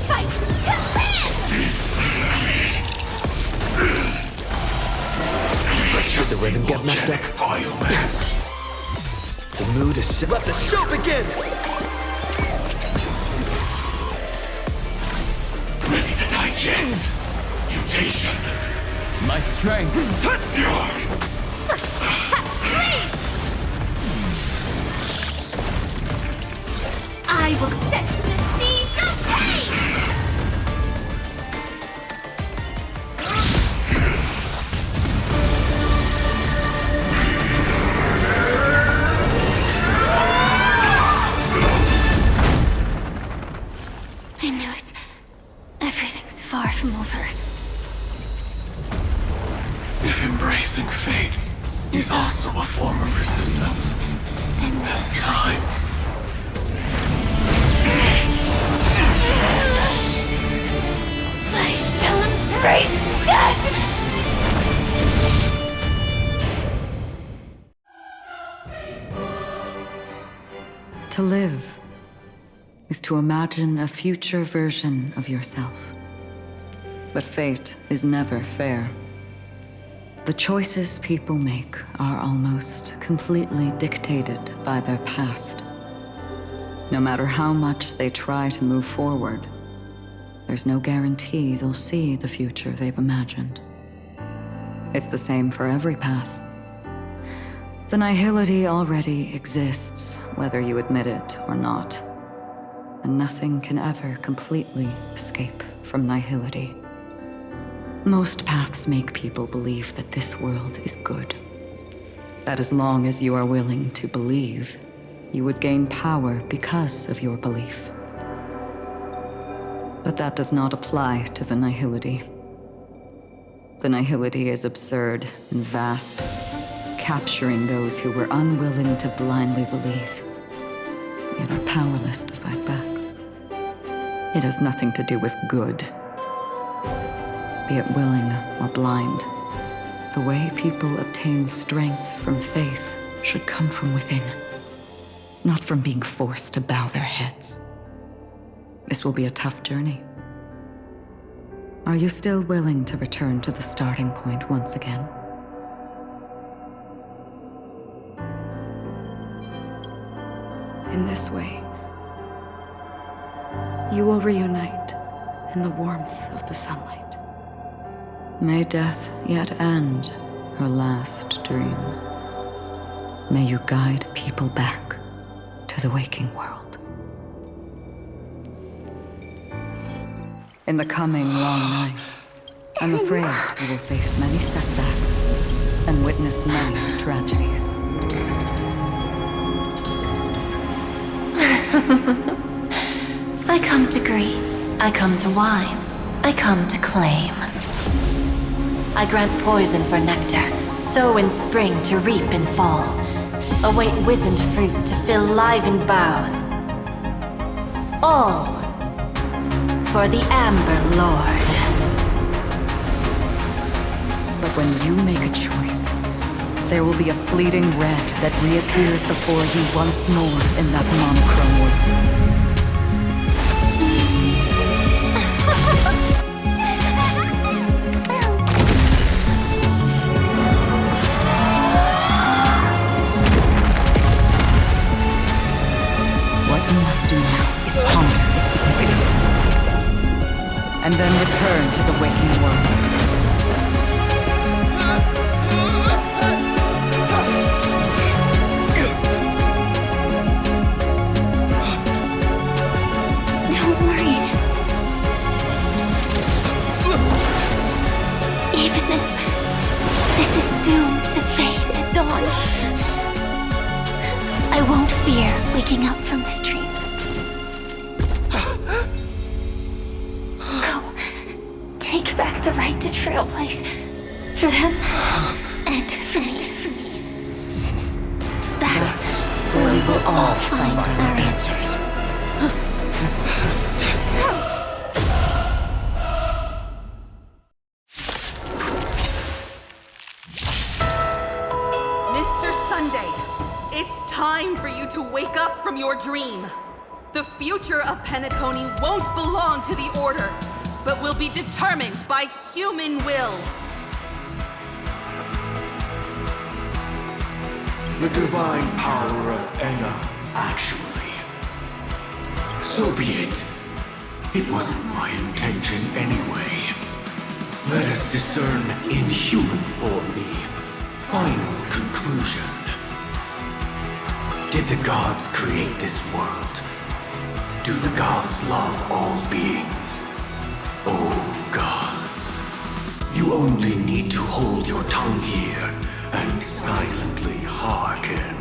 Fight to live! Did the rhythm get messed up? Biomass. The mood is set. Let the show begin! Ready to digest. Mutation. My strength. I will set the seas of flame! I knew it. Everything's far from over. If embracing fate is also a form of resistance, Then this time. to imagine a future version of yourself. But fate is never fair. The choices people make are almost completely dictated by their past. No matter how much they try to move forward, there's no guarantee they'll see the future they've imagined. It's the same for every path. The nihility already exists, whether you admit it or not. And nothing can ever completely escape from nihility. Most paths make people believe that this world is good. That as long as you are willing to believe, you would gain power because of your belief. But that does not apply to the nihility. The nihility is absurd and vast, capturing those who were unwilling to blindly believe, yet are powerless to fight back. It has nothing to do with good. Be it willing or blind, the way people obtain strength from faith should come from within, not from being forced to bow their heads. This will be a tough journey. Are you still willing to return to the starting point once again? In this way, you will reunite in the warmth of the sunlight. May death yet end her last dream. May you guide people back to the waking world. In the coming long nights, I'm afraid you will face many setbacks and witness many tragedies. I come to greet, I come to whine, I come to claim. I grant poison for nectar, sow in spring to reap in fall. Await wizened fruit to fill livened boughs. All for the Amber Lord. But when you make a choice, there will be a fleeting red that reappears before you once more in that monochrome world. What you must do now is ponder its significance, and then return to the waking world. Doomed to fade at dawn. I won't fear waking up from this dream. Go. Take back the right to Trailblaze. For them, and for me. That's where we will all find our answers. Time for you to wake up from your dream. The future of Penacony won't belong to the Order, but will be determined by human will. The divine power of Enna, actually. So be it. It wasn't my intention anyway. Let us discern in human form the final conclusion. Did the gods create this world? Do the gods love all beings? Oh, gods. You only need to hold your tongue here and silently hearken.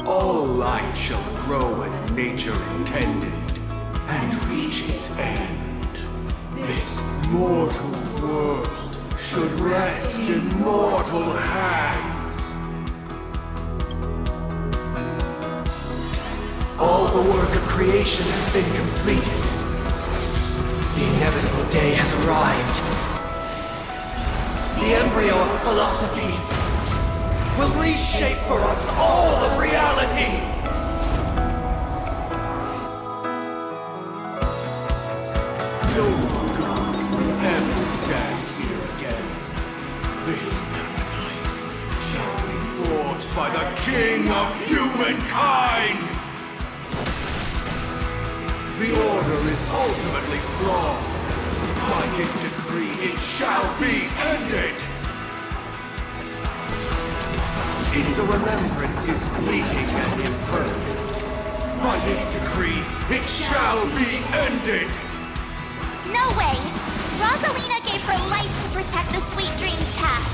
All life shall grow as nature intended and reach its end. This mortal world should rest in mortal hands. All the work of creation has been completed. The inevitable day has arrived. The embryo of philosophy will reshape for us all of reality. No God will ever stand here again. This paradise shall be fought by the King of Humankind! The Order is ultimately flawed. By this decree, it shall be ended! Its remembrance is fleeting and imperfect. By this decree, it shall be ended! No way! Rosalina gave her life to protect the Sweet Dreams Path.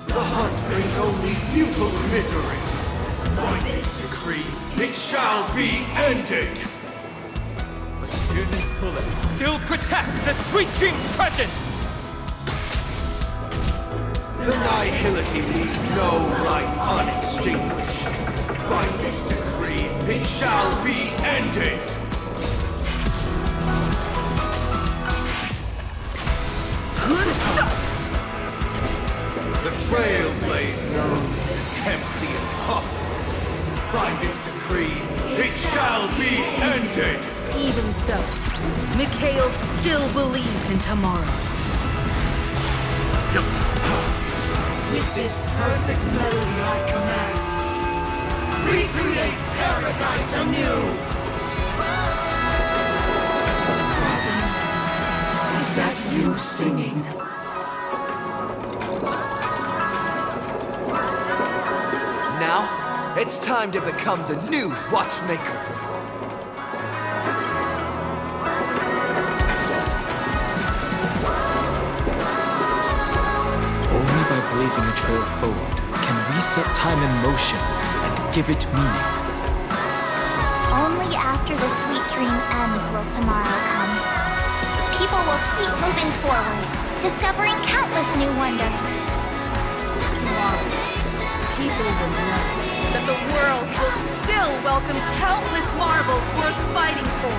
The hunt brings only futile misery. By this decree, it shall be ended! The student bullet still protects the Sweet Dreams present! The Nihility leaves no light unextinguished. By this decree, it shall be ended! The Trailblaze knows and attempts the impossible. By this decree, it shall be ended! Even so, Mikhail still believed in tomorrow. With this perfect melody I command, recreate paradise anew! Is that you singing? Now, it's time to become the new Watchmaker. Only by blazing a trail forward can we set time in motion and give it meaning. Only after the sweet dream ends will tomorrow come. People will keep moving forward, discovering countless new wonders. Tomorrow, people will know that the world will still welcome countless marvels worth fighting for.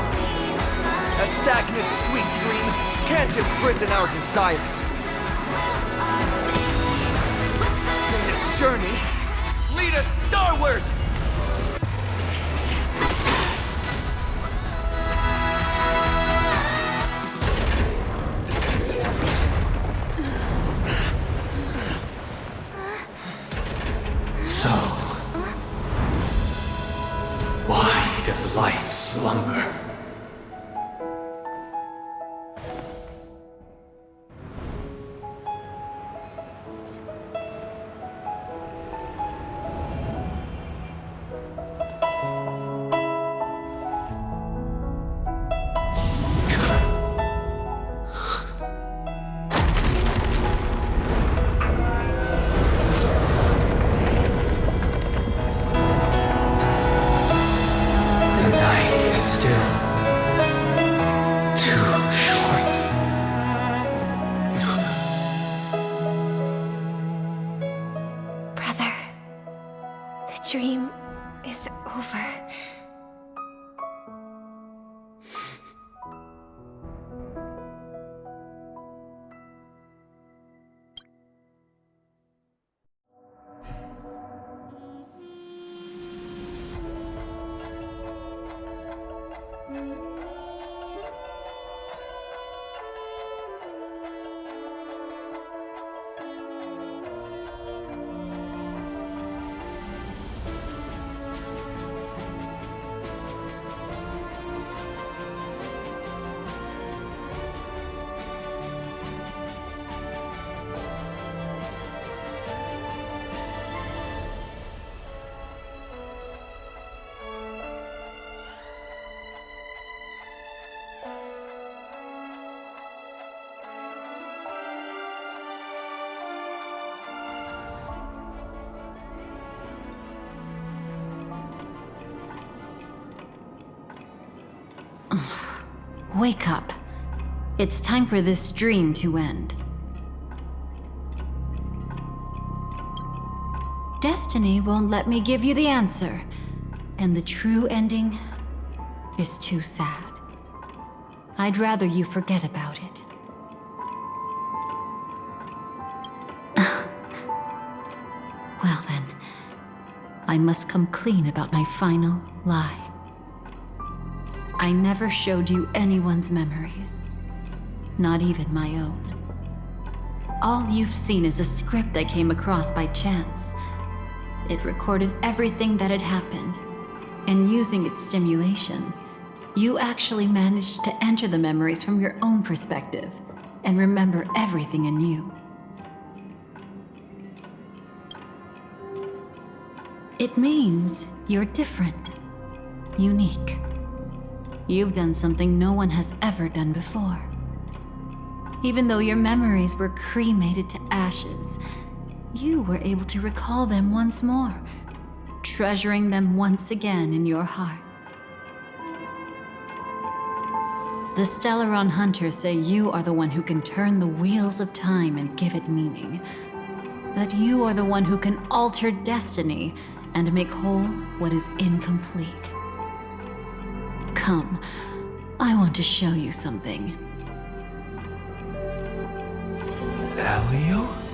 A stagnant sweet dream can't imprison our desires. In this journey, lead us starward! So, why does life slumber? The night is still too short. Brother, the dream is over. Wake up. It's time for this dream to end. Destiny won't let me give you the answer, and the true ending is too sad. I'd rather you forget about it. Well then, I must come clean about my final lie. I never showed you anyone's memories. Not even my own. All you've seen is a script I came across by chance. It recorded everything that had happened, and using its stimulation, you actually managed to enter the memories from your own perspective and remember everything anew. It means you're different, unique. You've done something no one has ever done before. Even though your memories were cremated to ashes, you were able to recall them once more, treasuring them once again in your heart. The Stellaron Hunters say you are the one who can turn the wheels of time and give it meaning. That you are the one who can alter destiny and make whole what is incomplete. Come, I want to show you something. Elio?